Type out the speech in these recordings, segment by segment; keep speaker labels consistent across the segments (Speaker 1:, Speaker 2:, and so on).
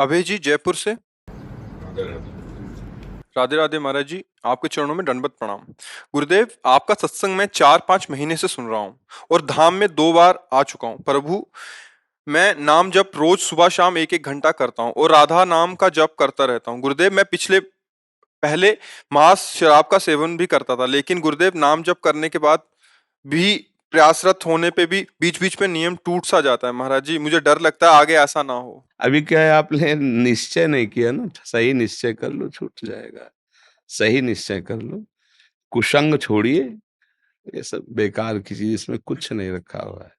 Speaker 1: अभय जी जयपुर से। राधे राधे महाराज जी, आपके चरणों में दंडवत प्रणाम। गुरुदेव, आपका सत्संग मैं 4-5 महीने से सुन रहा हूँ और धाम में 2 बार आ चुका हूँ। प्रभु, मैं नाम जप रोज सुबह शाम 1-1 घंटा करता हूँ और राधा नाम का जप करता रहता हूँ। गुरुदेव, मैं पहले मांस शराब का सेवन भी करता था, लेकिन गुरुदेव नाम जप करने के बाद भी प्रयासरत होने पे भी बीच बीच में नियम टूट सा जाता है। महाराज जी, मुझे डर लगता है आगे ऐसा ना हो।
Speaker 2: अभी क्या है, आपने निश्चय नहीं किया ना। सही निश्चय कर लो, छूट जाएगा। सही निश्चय कर लो, कुसंग छोड़िए। ये सब बेकार की चीज, इसमें कुछ नहीं रखा हुआ है।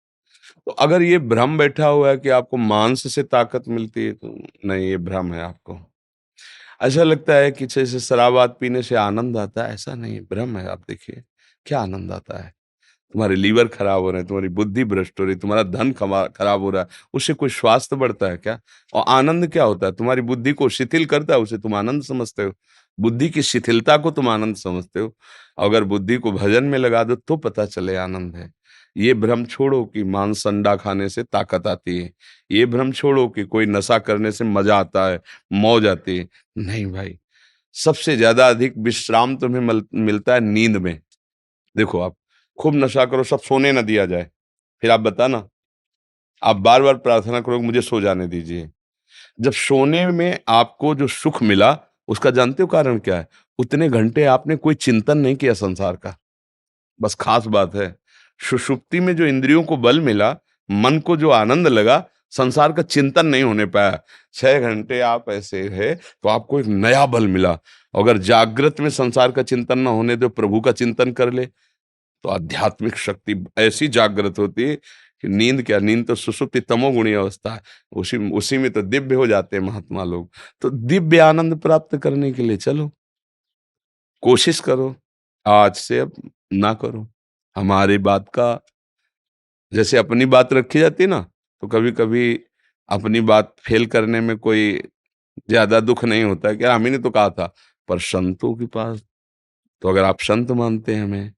Speaker 2: तो अगर ये भ्रम बैठा हुआ है कि आपको मांस से ताकत मिलती है, तो नहीं, ये भ्रम है आपको। ऐसा लगता है कि जैसे शराब पीने से आनंद आता है, ऐसा नहीं, भ्रम है। आप देखिए क्या आनंद आता है। तुम्हारे लीवर खराब हो रहे हैं, तुम्हारी बुद्धि भ्रष्ट हो रही है, तुम्हारा धन खराब हो रहा है, उससे कोई स्वास्थ्य बढ़ता है क्या? और आनंद क्या होता है? तुम्हारी बुद्धि को शिथिल करता है, उसे तुम आनंद समझते हो। बुद्धि की शिथिलता को तुम आनंद समझते हो। अगर बुद्धि को भजन में लगा दो तो पता चले आनंद है। ये भ्रम छोड़ो कि मांस अंडा खाने से ताकत आती है। ये भ्रम छोड़ो कि कोई नशा करने से मजा आता है, मौज आती है। नहीं भाई, सबसे ज्यादा अधिक विश्राम तुम्हें मिलता है नींद में। देखो, आप खूब नशा करो, सब सोने ना दिया जाए, फिर आप बताना, आप बार बार प्रार्थना करो मुझे सो जाने दीजिए। जब सोने में आपको जो सुख मिला, उसका जानते हो कारण क्या है? उतने घंटे आपने कोई चिंतन नहीं किया संसार का। बस खास बात है, सुषुप्ति में जो इंद्रियों को बल मिला, मन को जो आनंद लगा, संसार का चिंतन नहीं होने पाया। 6 घंटे आप ऐसे है तो आपको एक नया बल मिला। अगर जागृत में संसार का चिंतन ना होने दो, प्रभु का चिंतन कर ले, तो आध्यात्मिक शक्ति ऐसी जागृत होती है कि नींद क्या, नींद तो सुषुप्ति तमोगुणी अवस्था है। उसी उसी में तो दिव्य हो जाते हैं महात्मा लोग। तो दिव्य आनंद प्राप्त करने के लिए चलो, कोशिश करो। आज से अब ना करो। हमारी बात का, जैसे अपनी बात रखी जाती है ना, तो कभी कभी अपनी बात फेल करने में कोई ज्यादा दुख नहीं होता है, क्या हम ही ने तो कहा था। पर संतों के पास, तो अगर आप संत मानते हैं, हमें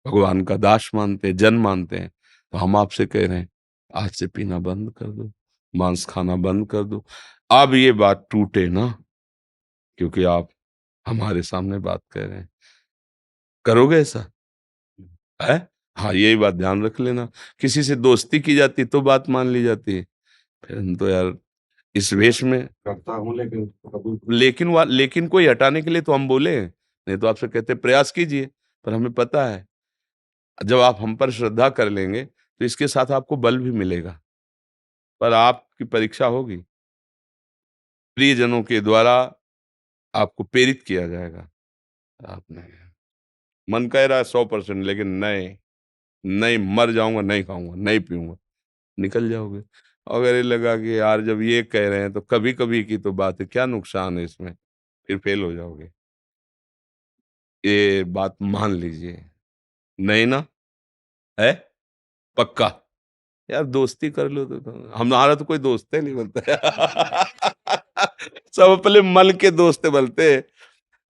Speaker 2: भगवान का दास मानते हैं, जन मानते हैं, तो हम आपसे कह रहे हैं आज से पीना बंद कर दो, मांस खाना बंद कर दो। अब ये बात टूटे ना, क्योंकि आप हमारे सामने बात कह रहे हैं। करोगे ऐसा है? हाँ, यही बात ध्यान रख लेना। किसी से दोस्ती की जाती तो बात मान ली जाती है, फिर हम तो यार इस वेश में करता हूँ, लेकिन कोई हटाने के लिए तो हम बोले, नहीं तो आपसे कहते प्रयास कीजिए। पर हमें पता है, जब आप हम पर श्रद्धा कर लेंगे तो इसके साथ आपको बल भी मिलेगा। पर आपकी परीक्षा होगी, प्रियजनों के द्वारा आपको प्रेरित किया जाएगा। आपने मन कह रहा है 100%, लेकिन नहीं, नहीं, मर जाऊंगा, नहीं खाऊंगा, नहीं पीऊंगा, निकल जाओगे। अगर ये लगा कि यार जब ये कह रहे हैं तो कभी कभी की तो बात है, क्या नुकसान है इसमें, फिर फेल हो जाओगे। ये बात मान लीजिए। नहीं ना? है पक्का? यार दोस्ती कर लो तो हमारा तो कोई दोस्त है नहीं बनता सब अपने मन के दोस्त बनते हैं।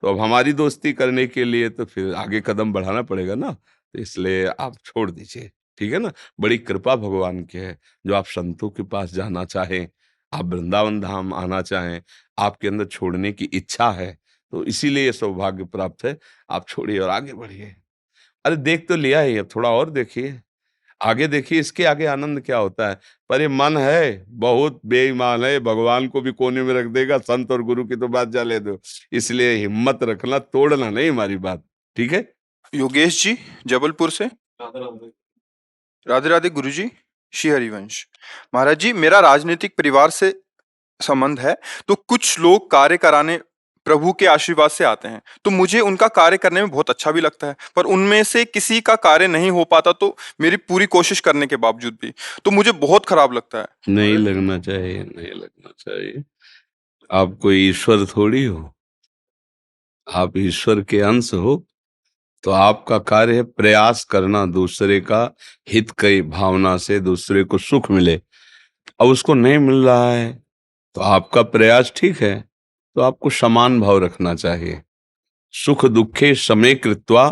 Speaker 2: तो अब हमारी दोस्ती करने के लिए तो फिर आगे कदम बढ़ाना पड़ेगा ना, तो इसलिए आप छोड़ दीजिए। ठीक है ना? बड़ी कृपा भगवान की है, जो आप संतों के पास जाना चाहें, आप वृंदावन धाम आना चाहें, आपके अंदर छोड़ने की इच्छा है, तो इसीलिए ये सौभाग्य प्राप्त है। आप छोड़िए और आगे बढ़िए। अरे देख तो लिया ही, अब थोड़ा और देखिए, आगे देखिए, इसके आगे आनंद क्या होता है। पर ये मन है बहुत बेईमान है, भगवान को भी कोने में रख देगा, संत और गुरु की तो बात जाने दो। इसलिए हिम्मत रखना, तोड़ना नहीं हमारी बात। ठीक है?
Speaker 1: योगेश जी जबलपुर से। राधे राधे गुरु जी। श्री हरिवंश। महाराज जी, मेरा राजनीतिक परिवार से संबंध है, तो कुछ लोग कार्य कराने प्रभु के आशीर्वाद से आते हैं, तो मुझे उनका कार्य करने में बहुत अच्छा भी लगता है, पर उनमें से किसी का कार्य नहीं हो पाता, तो मेरी पूरी कोशिश करने के बावजूद भी तो मुझे बहुत खराब लगता है।
Speaker 2: नहीं लगना चाहिए, नहीं लगना चाहिए। आप कोई ईश्वर थोड़ी हो, आप ईश्वर के अंश हो। तो आपका कार्य है प्रयास करना, दूसरे का हित की भावना से दूसरे को सुख मिले। अब उसको नहीं मिल रहा है, तो आपका प्रयास ठीक है, तो आपको समान भाव रखना चाहिए। सुख दुखे समे कृत्वा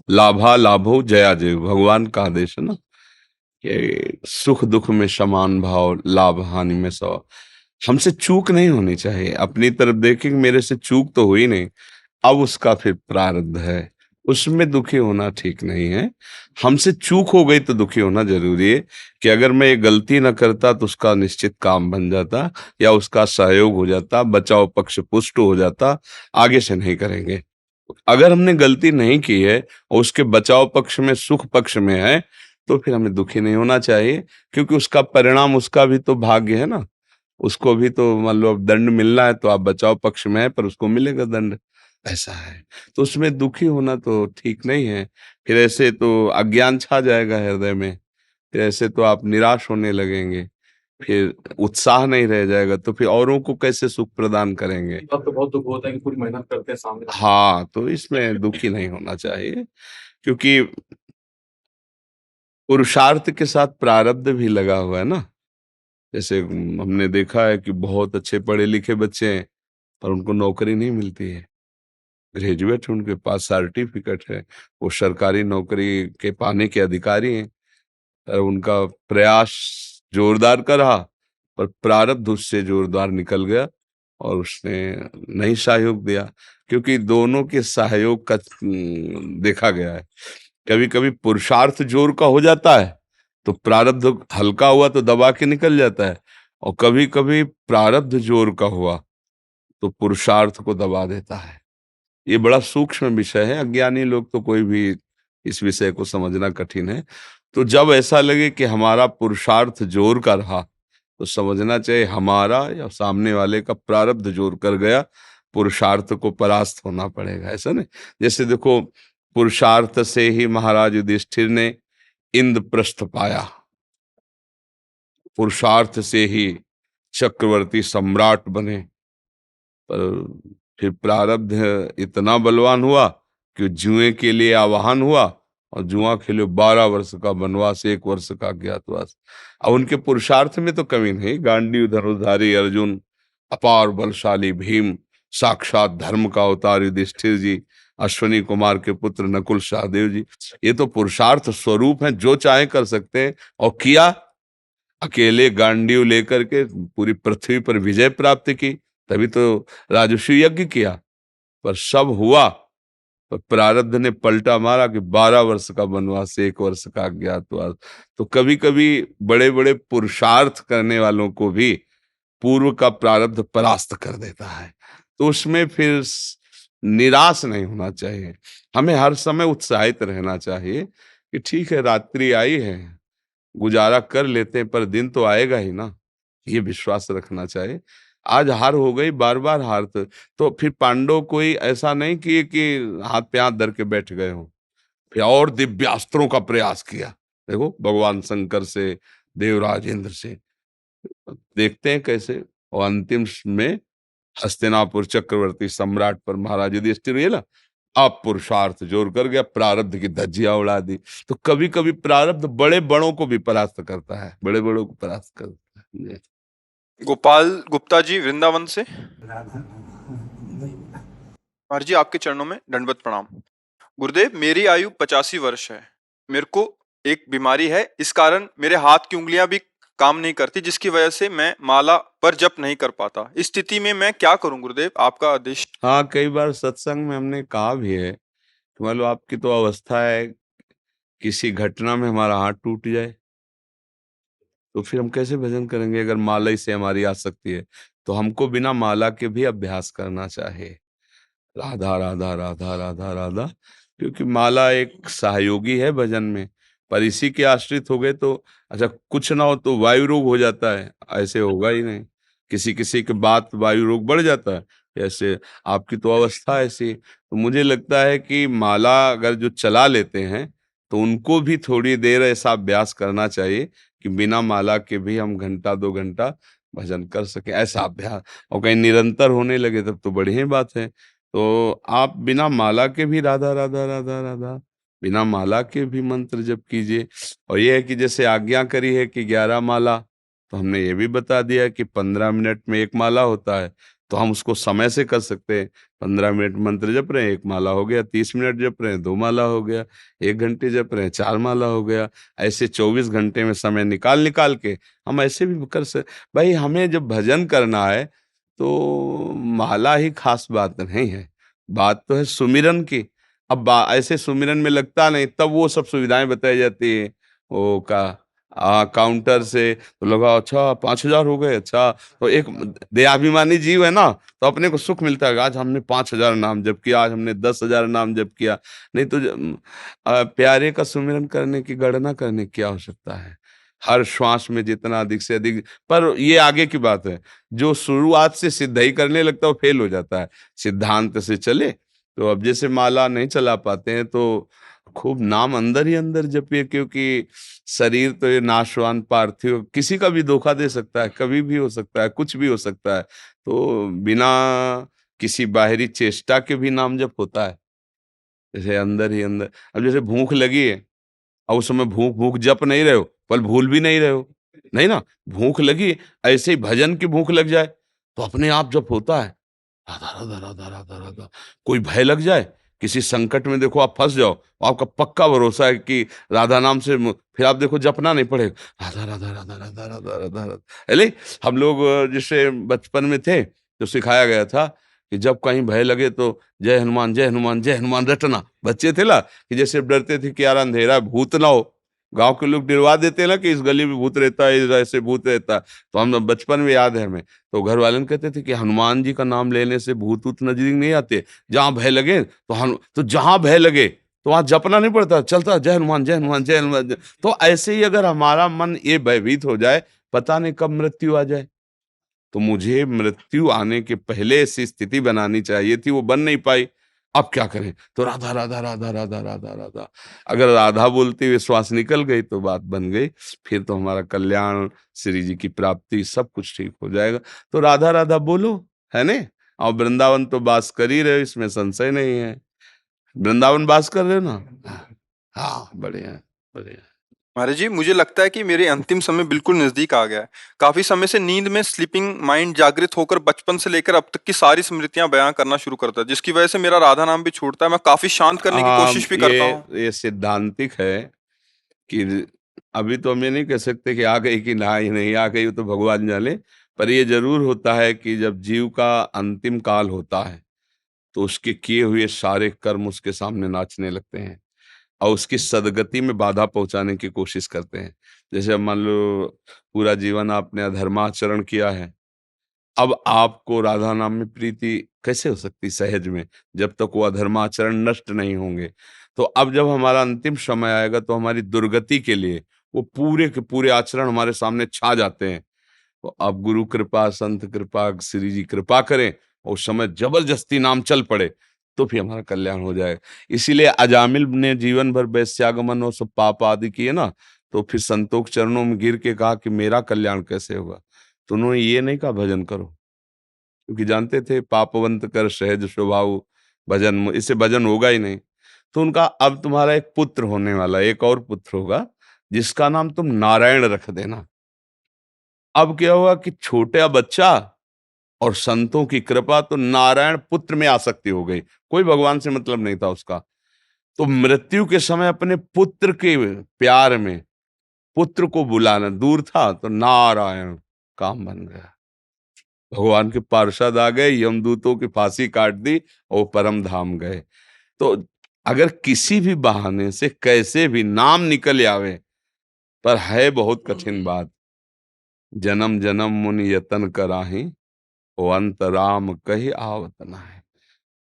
Speaker 2: लाभा लाभो जया जय, भगवान का आदेश है ना, कि सुख दुख में समान भाव, लाभ हानि में सौ। हमसे चूक नहीं होनी चाहिए। अपनी तरफ देखें कि मेरे से चूक तो हुई नहीं, अब उसका फिर प्रारब्ध है, उसमें दुखी होना ठीक नहीं है। हमसे चूक हो गई तो दुखी होना ज़रूरी है कि अगर मैं ये गलती ना करता तो उसका निश्चित काम बन जाता या उसका सहयोग हो जाता, बचाव पक्ष पुष्ट हो जाता, आगे से नहीं करेंगे। अगर हमने गलती नहीं की है और उसके बचाव पक्ष में, सुख पक्ष में है, तो फिर हमें दुखी नहीं होना चाहिए, क्योंकि उसका परिणाम, उसका भी तो भाग्य है ना। उसको भी तो मान लो अब दंड मिलना है, तो आप बचाव पक्ष में हैं, पर उसको मिलेगा दंड, ऐसा है। तो उसमें दुखी होना तो ठीक नहीं है। फिर ऐसे तो अज्ञान छा जाएगा हृदय में, फिर ऐसे तो आप निराश होने लगेंगे, फिर उत्साह नहीं रह जाएगा, तो फिर औरों को कैसे सुख प्रदान करेंगे?
Speaker 3: तब तो बहुत दुःख होता है कि पूरी मेहनत करते हैं सामने
Speaker 2: हाँ, तो इसमें दुखी नहीं होना चाहिए, क्योंकि पुरुषार्थ के साथ प्रारब्ध भी लगा हुआ है ना। जैसे हमने देखा है कि बहुत अच्छे पढ़े-लिखे बच्चे हैं, पर उनको नौकरी नहीं मिलती है। ग्रेजुएट हैं, उनके पास सर्टिफिकेट है, वो सरकारी नौकरी के पाने के अधिकारी हैं, पर उनका प्रयास जोरदार का रहा, पर प्रारब्ध उससे जोरदार निकल गया और उसने नहीं सहयोग दिया, क्योंकि दोनों के सहयोग का देखा गया है। कभी-कभी पुरुषार्थ जोर का हो जाता है, तो प्रारब्ध हल्का हुआ तो दबा के निकल जाता है, और कभी-कभी प्रारब्ध जोर का हुआ, तो पुरुषार्थ को दबा देता है। ये बड़ा सूक्ष्म विषय है, अज्ञानी लोग तो कोई भी इस विषय को समझना कठिन है। तो जब ऐसा लगे कि हमारा पुरुषार्थ जोर का रहा, तो समझना चाहिए हमारा या सामने वाले का प्रारब्ध जोर कर गया, पुरुषार्थ को परास्त होना पड़ेगा, ऐसा नहीं? जैसे देखो, पुरुषार्थ से ही महाराज युधिष्ठिर ने इंद्रप्रस्थ पाया, पुरुषार्थ से ही चक्रवर्ती सम्राट बने, पर फिर प्रारब्ध इतना बलवान हुआ कि जुए के लिए आवाहन हुआ, और जुआ खेले 12 वर्ष का वनवास, 1 वर्ष का अज्ञातवास। अब उनके पुरुषार्थ में तो कमी नहीं, गांडीव धनुर्धारी अर्जुन, अपार बलशाली भीम, साक्षात धर्म का अवतार युधिष्ठिर जी, अश्वनी कुमार के पुत्र नकुल सहदेव जी, ये तो पुरुषार्थ स्वरूप हैं, जो चाहे कर सकते हैं। और किया, अकेले गांडीव लेकर के पूरी पृथ्वी पर विजय प्राप्त की, तभी तो राजस्व यज्ञ किया। पर सब हुआ, पर प्रारब्ध ने पलटा मारा कि 12 वर्ष का वनवास, 1 वर्ष का अज्ञातवास। तो कभी कभी बड़े बड़े पुरुषार्थ करने वालों को भी पूर्व का प्रारब्ध परास्त कर देता है, तो उसमें फिर निराश नहीं होना चाहिए। हमें हर समय उत्साहित रहना चाहिए कि ठीक है, रात्रि आई है, गुजारा कर लेते हैं, पर दिन तो आएगा ही ना, ये विश्वास रखना चाहिए। आज हार हो गई, बार-बार हार, तो फिर पांडव कोई ऐसा नहीं किए कि हाथ पे हाथ धर के बैठ गए हों, फिर और दिव्यास्त्रों का प्रयास किया। देखो, भगवान शंकर से, देवराज इंद्र से, देखते हैं कैसे, और अंतिम में हस्तिनापुर चक्रवर्ती सम्राट पर महाराज युधिष्ठिर ये ना, अब पुरुषार्थ जोर कर गया, प्रारब्ध की धज्जियां उड़ा दी। तो कभी कभी प्रारब्ध बड़े बड़ों को भी परास्त करता है, बड़े बड़ों को परास्त करता है। जी।
Speaker 1: गोपाल गुप्ता जी वृंदावन से। महाराज जी आपके चरणों में दंडवत प्रणाम। गुरुदेव, मेरी आयु 85 वर्ष है। मेरे को एक बीमारी है, इस कारण मेरे हाथ की उंगलियां भी काम नहीं करती, जिसकी वजह से मैं माला पर जप नहीं कर पाता। इस स्थिति में मैं क्या करूं गुरुदेव, आपका आदेश।
Speaker 2: हाँ, कई बार सत्संग में हमने कहा भी है कि मान लो आपकी तो अवस्था है, किसी घटना में हमारा हाथ टूट जाए, तो फिर हम कैसे भजन करेंगे? अगर माला ही से हमारी आसक्ति है, तो हमको बिना माला के भी अभ्यास करना चाहिए। राधा राधा राधा राधा राधा, क्योंकि माला एक सहयोगी है भजन में, पर इसी के आश्रित हो गए तो अच्छा, कुछ ना हो तो वायु रोग हो जाता है, ऐसे होगा ही नहीं। किसी किसी के बाद वायु रोग बढ़ जाता है, ऐसे आपकी तो अवस्था ऐसी। तो मुझे लगता है कि माला अगर जो चला लेते हैं, तो उनको भी थोड़ी देर ऐसा अभ्यास करना चाहिए कि बिना माला के भी हम घंटा 2 घंटा भजन कर सकें, ऐसा अभ्यास। और कहीं निरंतर होने लगे तब तो बढ़िया बात है। तो आप बिना माला के भी राधा राधा राधा राधा, बिना माला के भी मंत्र जप कीजिए। और ये है कि जैसे आज्ञा करी है कि 11 माला, तो हमने ये भी बता दिया कि 15 मिनट में 1 माला होता है, तो हम उसको समय से कर सकते हैं। 15 मिनट मंत्र जप रहे हैं 1 माला हो गया, 30 मिनट जप रहे हैं 2 माला हो गया, 1 घंटे जप रहे हैं 4 माला हो गया। ऐसे 24 घंटे में समय निकाल निकाल के हम ऐसे भी कर सक भाई हमें जब भजन करना है तो माला ही खास बात नहीं है, बात तो है सुमिरन की। अब ऐसे सुमिरन में लगता नहीं, तब वो सब सुविधाएं बताई जाती है, वो का काउंटर से तो लगा अच्छा 5,000 हो गए, अच्छा तो एक देहाभिमानी जीव है ना, तो अपने को सुख मिलता है आज हमने 5,000 नाम जप किया, आज हमने 10,000 नाम जप किया। नहीं तो प्यारे का सुमिरन करने की गणना करने की क्या आवश्यकता है, हर श्वास में जितना अधिक से अधिक। पर ये आगे की बात है, जो शुरुआत से सिद्ध करने लगता है वो फेल हो जाता है, सिद्धांत से चले। तो अब जैसे माला नहीं चला पाते हैं तो खूब नाम अंदर ही अंदर जपिए, क्योंकि शरीर तो ये नाशवान पार्थिव, किसी का भी धोखा दे सकता है, कभी भी हो सकता है, कुछ भी हो सकता है। तो बिना किसी बाहरी चेष्टा के भी नाम जप होता है, जैसे अंदर ही अंदर। अब जैसे भूख लगी है और उस समय भूख भूख जप नहीं रहे हो, पर भूल भी नहीं रहे हो, नहीं ना, भूख लगी, ऐसे ही भजन की भूख लग जाए तो अपने आप जप होता है, राधा राधा राधा राधा राधा। कोई भय लग जाए, किसी संकट में देखो आप फंस जाओ, आपका पक्का भरोसा है कि राधा नाम से फिर आप देखो जपना नहीं पड़ेगा, राधा राधा राधा राधा राधा राधा राधा। अरे हम लोग जैसे बचपन में थे तो सिखाया गया था कि जब कहीं भय लगे तो जय हनुमान जय हनुमान जय हनुमान रटना। बच्चे थे ना कि जैसे डरते थे कि यार अंधेरा है, भूत ना हो, गांव के लोग डरवा देते हैं ना कि इस गली में भूत रहता है, ऐसे भूत रहता है। तो हम बचपन में याद है हमें, तो घर वाले कहते थे कि हनुमान जी का नाम लेने से भूत ऊत नजदीक नहीं आते, जहां भय लगे तो जहां भय लगे तो वहां जपना नहीं पड़ता, चलता जय हनुमान जय हनुमान जय हनुमान तो ऐसे ही अगर हमारा मन ये भयभीत हो जाए, पता नहीं कब मृत्यु आ जाए। तो मुझे मृत्यु आने के पहले ऐसी स्थिति बनानी चाहिए थी, वो बन नहीं पाई। अब क्या करें, तो राधा राधा राधा राधा राधा राधा, अगर राधा बोलते हुए श्वास निकल गई तो बात बन गई, फिर तो हमारा कल्याण, श्री जी की प्राप्ति, सब कुछ ठीक हो जाएगा। तो राधा राधा बोलो, है ने। और वृंदावन तो बास कर ही रहे हो, इसमें संशय नहीं है। वृंदावन बास कर रहे हो ना। हाँ बढ़िया बढ़िया।
Speaker 1: महाराज जी, मुझे लगता है कि मेरे अंतिम समय बिल्कुल नजदीक आ गया है। काफी समय से नींद में स्लीपिंग माइंड जागृत होकर बचपन से लेकर अब तक की सारी स्मृतियां बयां करना शुरू करता है, जिसकी वजह से मेरा राधा नाम भी छूटता है। मैं काफी शांत करने की
Speaker 2: हाँ
Speaker 1: कोशिश भी करता हूँ।
Speaker 2: ये सिद्धांतिक है कि अभी तो हम ये नहीं कह सकते कि आ गई कि ना ही नहीं आ गई, वो तो भगवान जाने। पर ये जरूर होता है कि जब जीव का अंतिम काल होता है तो उसके किए हुए सारे कर्म उसके सामने नाचने लगते हैं और उसकी सदगति में बाधा पहुंचाने की कोशिश करते हैं। जैसे अब मान लो पूरा जीवन आपने अधर्माचरण किया है, अब आपको राधा नाम में प्रीति कैसे हो सकती सहज में, जब तक वो अधर्माचरण नष्ट नहीं होंगे। तो अब जब हमारा अंतिम समय आएगा तो हमारी दुर्गति के लिए वो पूरे के पूरे आचरण हमारे सामने छा जाते हैं। तो अब गुरु कृपा, संत कृपा, श्री जी कृपा करें और उस समय जबरदस्ती नाम चल पड़े तो फिर हमारा कल्याण हो जाएगा। इसीलिए अजामिल ने जीवन भर वैश्यागमन और सब पाप आदि किए ना, तो फिर संतों के चरणों में गिर के कहा कि मेरा कल्याण कैसे होगा। तो उन्होंने ये नहीं कहा भजन करो, क्योंकि जानते थे पापवंत कर सहज स्वभाव भजन, इससे भजन होगा ही नहीं। तो उनका अब तुम्हारा एक पुत्र होने वाला, एक और पुत्र होगा जिसका नाम तुम नारायण रख देना। अब क्या हुआ कि छोटा बच्चा और संतों की कृपा, तो नारायण पुत्र में आसक्ति हो गई, कोई भगवान से मतलब नहीं था उसका। तो मृत्यु के समय अपने पुत्र के प्यार में पुत्र को बुलाना दूर था, तो नारायण काम बन गया। भगवान के पार्षद आ गए, यमदूतों की फांसी काट दी और परम धाम गए। तो अगर किसी भी बहाने से कैसे भी नाम निकल आवे, पर है बहुत कठिन बात। जन्म जन्म मुनि यतन कराही, ओ अंत राम कही आवत है।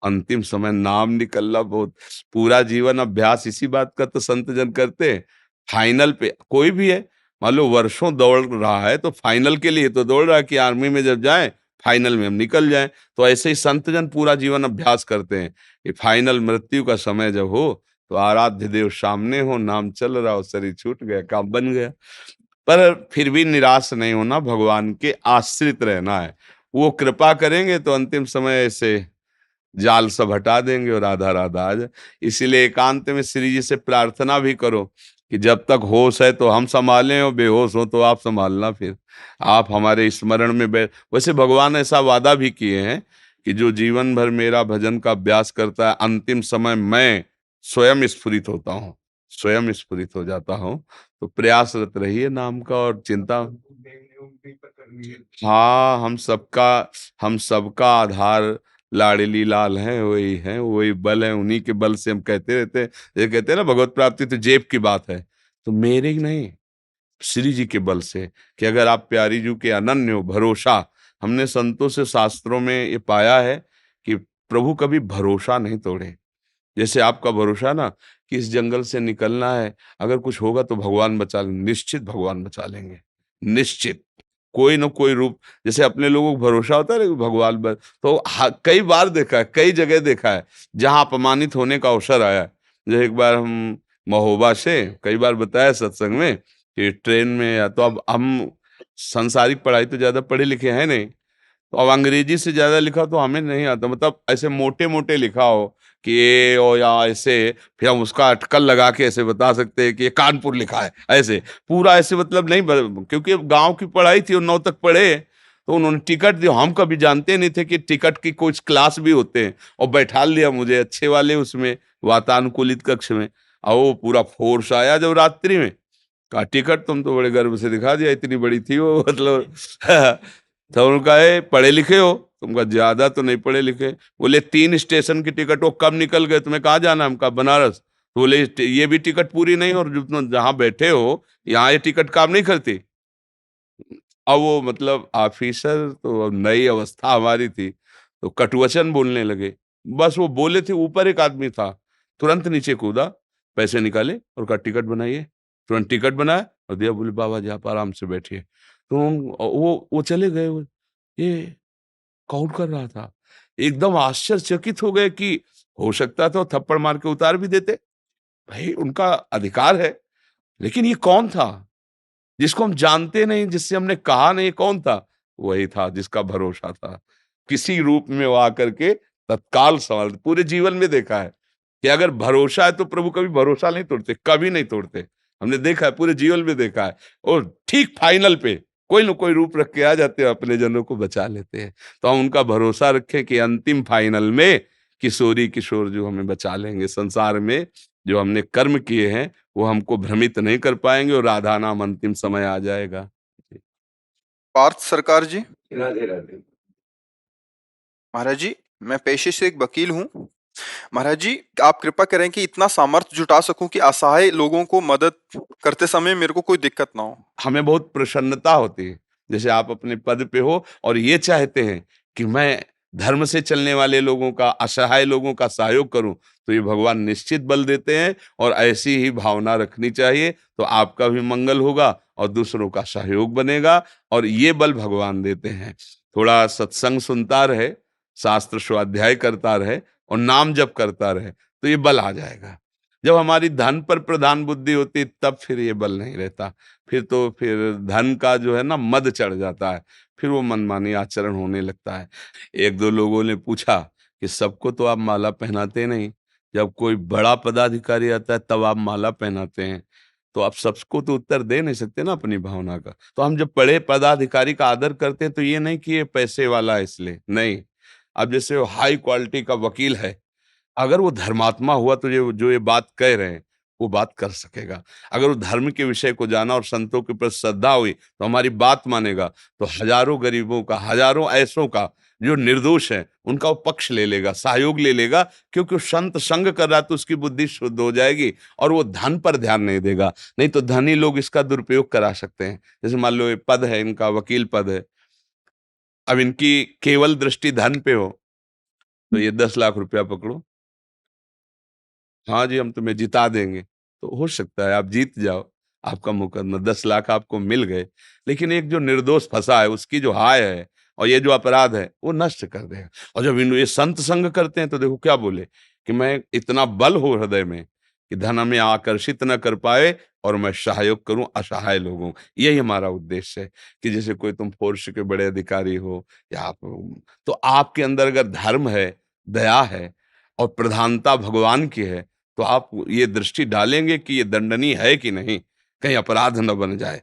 Speaker 2: अंतिम समय नाम निकलना बहुत, पूरा जीवन अभ्यास इसी बात का तो संत जन करते हैं। फाइनल पे कोई भी है, मान लो वर्षों दौड़ रहा है तो फाइनल के लिए तो दौड़ रहा है कि आर्मी में जब जाए फाइनल में हम निकल जाएं। तो ऐसे ही संत जन पूरा जीवन अभ्यास करते हैं कि फाइनल मृत्यु का समय जब हो तो आराध्य देव सामने हो, नाम चल रहा हो, शरीर छूट गया, काम बन गया। पर फिर भी निराश नहीं होना, भगवान के आश्रित रहना है। वो कृपा करेंगे तो अंतिम समय ऐसे जाल सब हटा देंगे और राधा राधा आ जाए। इसीलिए एकांत में श्री जी से प्रार्थना भी करो कि जब तक होश है तो हम संभालें और बेहोश हो तो आप संभालना। फिर आप हमारे स्मरण में वैसे भगवान ऐसा वादा भी किए हैं कि जो जीवन भर मेरा भजन का अभ्यास करता है, अंतिम समय मैं स्वयं स्फुरित होता हूँ, स्वयं स्फुरित हो जाता हूँ। तो प्रयासरत रहिए नाम का, और चिंता। हाँ, हम सबका आधार लाडली लाल हैं, वही बल है, उन्हीं के बल से हम कहते रहते हैं। ये कहते हैं ना, भगवत प्राप्ति तो जेब की बात है, तो मेरे ही नहीं, श्री जी के बल से, कि अगर आप प्यारी जू के अनन्य हो, भरोसा। हमने संतों से, शास्त्रों में ये पाया है कि प्रभु कभी भरोसा नहीं तोड़े। जैसे आपका भरोसा ना कि इस जंगल से निकलना है, अगर कुछ होगा तो भगवान बचा लेंगे, निश्चित भगवान बचा लेंगे, निश्चित। कोई न कोई रूप, जैसे अपने लोगों को भरोसा होता है ना कि भगवान तो कई बार देखा है, कई जगह देखा है जहां अपमानित होने का अवसर आया है। जैसे एक बार हम महोबा से, कई बार बताया सत्संग में, कि ट्रेन में, या तो अब हम सांसारिक पढ़ाई तो ज्यादा पढ़े लिखे हैं नहीं, तो अब अंग्रेजी से ज्यादा लिखा तो हमें नहीं आता, मतलब ऐसे मोटे मोटे लिखा हो कि ये और या ऐसे, फिर हम उसका अटकल लगा के ऐसे बता सकते हैं कि ये कानपुर लिखा है, ऐसे पूरा ऐसे, मतलब नहीं क्योंकि गांव की पढ़ाई थी और 9 तक पढ़े, तो उन्होंने टिकट दिया। हम कभी जानते नहीं थे कि टिकट की कुछ क्लास भी होते हैं, और बैठा लिया मुझे अच्छे वाले उसमें, वातानुकूलित कक्ष में। और वो पूरा फोर्स आया जब रात्रि में, कहा टिकट, तुम तो बड़े गर्व से दिखा दिया, इतनी बड़ी थी वो, मतलब तो उनका है पढ़े लिखे हो, तुमका ज्यादा तो नहीं पढ़े लिखे। बोले 3 स्टेशन की टिकट, वो कब निकल गए, तुम्हें कहाँ जाना है? हमका बनारस। तो बोले ये भी टिकट पूरी नहीं, और जो तुम जहाँ बैठे हो यहाँ ये टिकट काम नहीं करती। अब वो मतलब ऑफिसर, तो अब नई अवस्था हमारी थी, तो कटुवचन बोलने लगे। बस वो बोले थे, ऊपर एक आदमी था, तुरंत नीचे कूदा, पैसे निकाले और कहा टिकट बनाइए। तुरंत टिकट बनाया और दिया, बोले बाबा जी आप आराम से बैठिए। तो वो चले गए। ये कौन कर रहा था? एकदम आश्चर्यचकित हो गए कि हो सकता था वो थप्पड़ मार के उतार भी देते, भाई उनका अधिकार है, लेकिन ये कौन था जिसको हम जानते नहीं, जिससे हमने कहा नहीं, कौन था? वही था जिसका भरोसा था। किसी रूप में वो आकर के तत्काल सवाल, पूरे जीवन में देखा है कि अगर भरोसा है तो प्रभु कभी भरोसा नहीं तोड़ते, कभी नहीं तोड़ते। हमने देखा है, पूरे जीवन में देखा है, और ठीक फाइनल पे कोई न कोई रूप रख के आ जाते हैं, अपने जनों को बचा लेते हैं। तो हम उनका भरोसा रखें कि अंतिम फाइनल में किशोरी किशोर जो हमें बचा लेंगे। संसार में जो हमने कर्म किए हैं वो हमको भ्रमित नहीं कर पाएंगे, और राधा नाम अंतिम समय आ जाएगा।
Speaker 1: पार्थ सरकार जी।
Speaker 3: राधे राधे।
Speaker 1: महाराज जी, मैं पेशे से एक वकील हूँ। महाराज जी, आप कृपा करें कि इतना सामर्थ्य जुटा सकूं कि असहाय लोगों को मदद करते समय मेरे को कोई दिक्कत ना हो।
Speaker 2: हमें बहुत प्रसन्नता होती है, जैसे आप अपने पद पे हो और ये चाहते हैं कि मैं धर्म से चलने वाले लोगों का, असहाय लोगों का सहयोग करूं, तो ये भगवान निश्चित बल देते हैं। और ऐसी ही भावना रखनी चाहिए, तो आपका भी मंगल होगा और दूसरों का सहयोग बनेगा, और ये बल भगवान देते हैं। थोड़ा सत्संग सुनता रहे, शास्त्र स्वाध्याय करता रहे और नाम जप करता रहे, तो ये बल आ जाएगा। जब हमारी धन पर प्रधान बुद्धि होती, तब फिर ये बल नहीं रहता। फिर धन का जो है ना मद चढ़ जाता है, फिर वो मनमानी आचरण होने लगता है। एक दो लोगों ने पूछा कि सबको तो आप माला पहनाते नहीं, जब कोई बड़ा पदाधिकारी आता है तब आप माला पहनाते हैं, तो आप सबको तो उत्तर दे नहीं सकते ना अपनी भावना का। तो हम जब बड़े पदाधिकारी का आदर करते हैं, तो ये नहीं कि ये पैसे वाला है इसलिए नहीं। अब जैसे वो हाई क्वालिटी का वकील है, अगर वो धर्मात्मा हुआ तो ये जो ये बात कह रहे हैं वो बात कर सकेगा। अगर वो धर्म के विषय को जाना और संतों के प्रति श्रद्धा हुई तो हमारी बात मानेगा, तो हजारों गरीबों का, हजारों ऐसों का जो निर्दोष है उनका वो पक्ष ले लेगा, सहयोग ले लेगा, क्योंकि वो संत संग कर रहा है तो उसकी बुद्धि शुद्ध हो जाएगी और वो धन पर ध्यान नहीं देगा। नहीं तो धनी लोग इसका दुरुपयोग करा सकते हैं। जैसे मान लो ये पद है, इनका वकील पद है, अब इनकी केवल दृष्टि धन पे हो, तो ये 10 लाख रुपया पकड़ो, हाँ जी हम तुम्हें जिता देंगे, तो हो सकता है आप जीत जाओ, आपका मुकदमा 10 लाख आपको मिल गए, लेकिन एक जो निर्दोष फंसा है उसकी जो हाय है और ये जो अपराध है वो नष्ट कर देगा। और जब इन ये संत संग करते हैं तो देखो क्या बोले कि मैं इतना बल हो हृदय में कि धन हमें आकर्षित न कर पाए और मैं सहयोग करूं असहाय लोगों। यही हमारा उद्देश्य है कि जैसे कोई तुम फोर्स के बड़े अधिकारी हो या आप, तो आपके अंदर अगर धर्म है, दया है और प्रधानता भगवान की है, तो आप ये दृष्टि डालेंगे कि ये दंडनीय है कि नहीं, कहीं अपराध न बन जाए,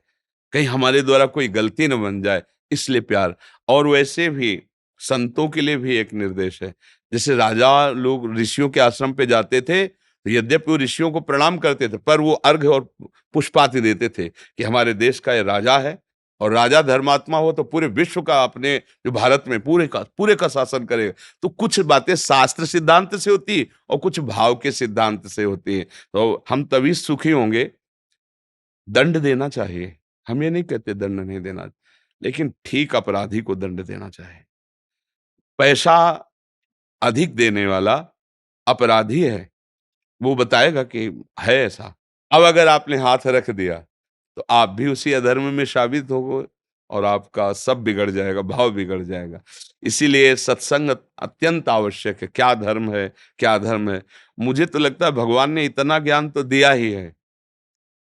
Speaker 2: कहीं हमारे द्वारा कोई गलती न बन जाए, इसलिए प्यार। और वैसे भी संतों के लिए भी एक निर्देश है। जैसे राजा लोग ऋषियों के आश्रम पे जाते थे, तो यद्यपि वो ऋषियों को प्रणाम करते थे, पर वो अर्घ्य और पुष्पाति देते थे कि हमारे देश का ये राजा है, और राजा धर्मात्मा हो तो पूरे विश्व का, अपने जो भारत में पूरे का शासन करेगा। तो कुछ बातें शास्त्र सिद्धांत से होती है और कुछ भाव के सिद्धांत से होती है। तो हम तभी सुखी होंगे। दंड देना चाहिए, हम ये नहीं कहते दंड नहीं देना, लेकिन ठीक अपराधी को दंड देना चाहिए। पैसा अधिक देने वाला अपराधी है, वो बताएगा कि है ऐसा। अब अगर आपने हाथ रख दिया तो आप भी उसी अधर्म में साबित होगे और आपका सब बिगड़ जाएगा, भाव बिगड़ जाएगा। इसीलिए सत्संग अत्यंत आवश्यक है। क्या धर्म है, क्या धर्म है। मुझे तो लगता है भगवान ने इतना ज्ञान तो दिया ही है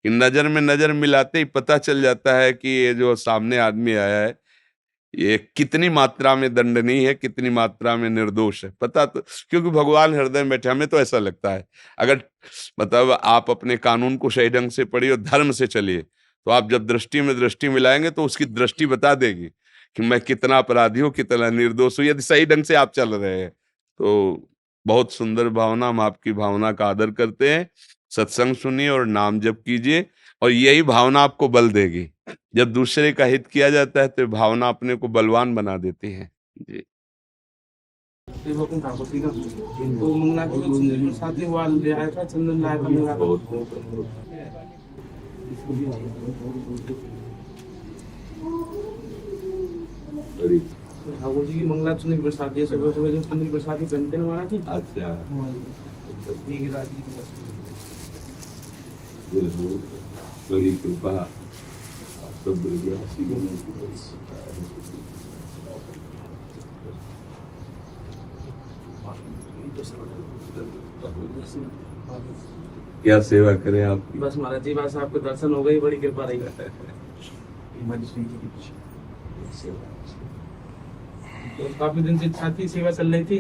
Speaker 2: कि नजर में नजर मिलाते ही पता चल जाता है कि ये जो सामने आदमी आया है ये कितनी मात्रा में दंडनीय है, कितनी मात्रा में निर्दोष है, पता तो, क्योंकि भगवान हृदय में बैठे। हमें तो ऐसा लगता है, अगर मतलब आप अपने कानून को सही ढंग से पढ़िए और धर्म से चलिए, तो आप जब दृष्टि में दृष्टि मिलाएंगे तो उसकी दृष्टि बता देगी कि मैं कितना अपराधी हूँ, कितना निर्दोष हूँ, यदि सही ढंग से आप चल रहे हैं तो। बहुत सुंदर भावना, हम आपकी भावना का आदर करते हैं। सत्संग सुनिए और नाम जप कीजिए, और यही भावना आपको बल देगी। जब दूसरे का हित किया जाता है तो भावना अपने को बलवान बना देती है जी।
Speaker 4: तो मंगला के साथी वाल ले आया था, चंदन लाया था मेरा। ठाकुर जी की मंगला चुनी प्रसाद, ये सुबह सुबह जो चुनी प्रसाद की बनते हैं हमारा थी।
Speaker 2: अच्छा, बड़ी कृपा सब क्या सेवा करें आपकी।
Speaker 4: बस महाराज जी, बस आपके दर्शन हो गए, बड़ी कृपा रही। तो काफी दिन से इच्छा थी, सेवा चल रही थी,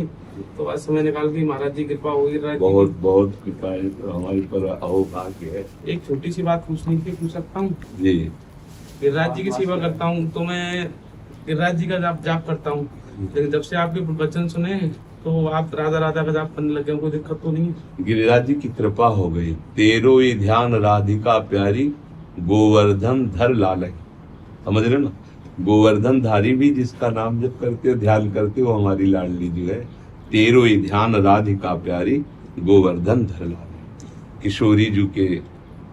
Speaker 4: तो आज समय निकाल के महाराज जी कृपा होगी।
Speaker 2: बहुत बहुत कृपा है, तो हमारे पर आओ भाग्य है।
Speaker 4: एक छोटी सी बात पूछनी थी, पूछ सकता हूँ?
Speaker 2: जी।
Speaker 4: गिरिराज जी की सेवा करता हूँ तो मैं गिरिराज जी का जाप करता हूँ, लेकिन जब से आपके वचन सुने तो आप राधा राधा का जाप करने लगे, कोई दिक्कत तो नहीं है?
Speaker 2: गिरिराज जी की कृपा हो गई। तेरो ही ध्यान राधिका प्यारी, गोवर्धन धर लाल। समझ रहे ना, गोवर्धन धारी भी जिसका नाम जब करते हो, ध्यान करते हो, हमारी लाडली जी है। तेरो ही ध्यान राधिका प्यारी, गोवर्धन धर लाल। किशोरी जी के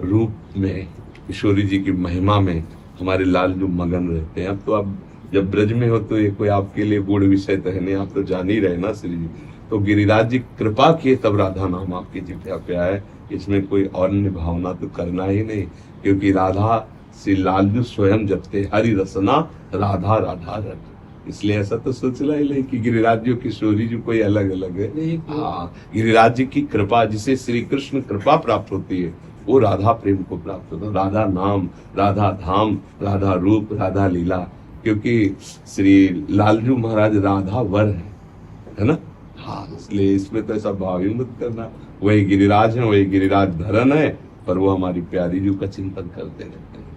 Speaker 2: रूप में, किशोरी जी की महिमा में हमारे लाल जो मगन रहते हैं। अब तो आप जब ब्रज में हो तो ये कोई आपके लिए गुड़ विषय तो है नहीं, आप तो जान ही रहे ना श्री जी। तो गिरिराज जी कृपा किए तब राधा नाम आपकी जिभ्या पे आए। इसमें कोई अन्य भावना तो करना ही नहीं, क्योंकि राधा श्री लालजू स्वयं जपते हरि रसना राधा राधा रट। इसलिए ऐसा तो सोचना ही नहीं कि गिरिराज जी किशोरी जी कोई अलग अलग है। हाँ, गिरिराज जी की कृपा, जिसे श्री कृष्ण कृपा प्राप्त होती है, वो राधा प्रेम को प्राप्त होता है। राधा नाम, राधा धाम, राधा रूप, राधा लीला, क्योंकि श्री लालजू महाराज राधा वर है ना। हाँ, इसलिए इसमें तो ऐसा भाव ही मत करना। वही गिरिराज है, वही गिरिराज धरन है, पर वो हमारी प्यारी जी का चिंतन करते रहते हैं।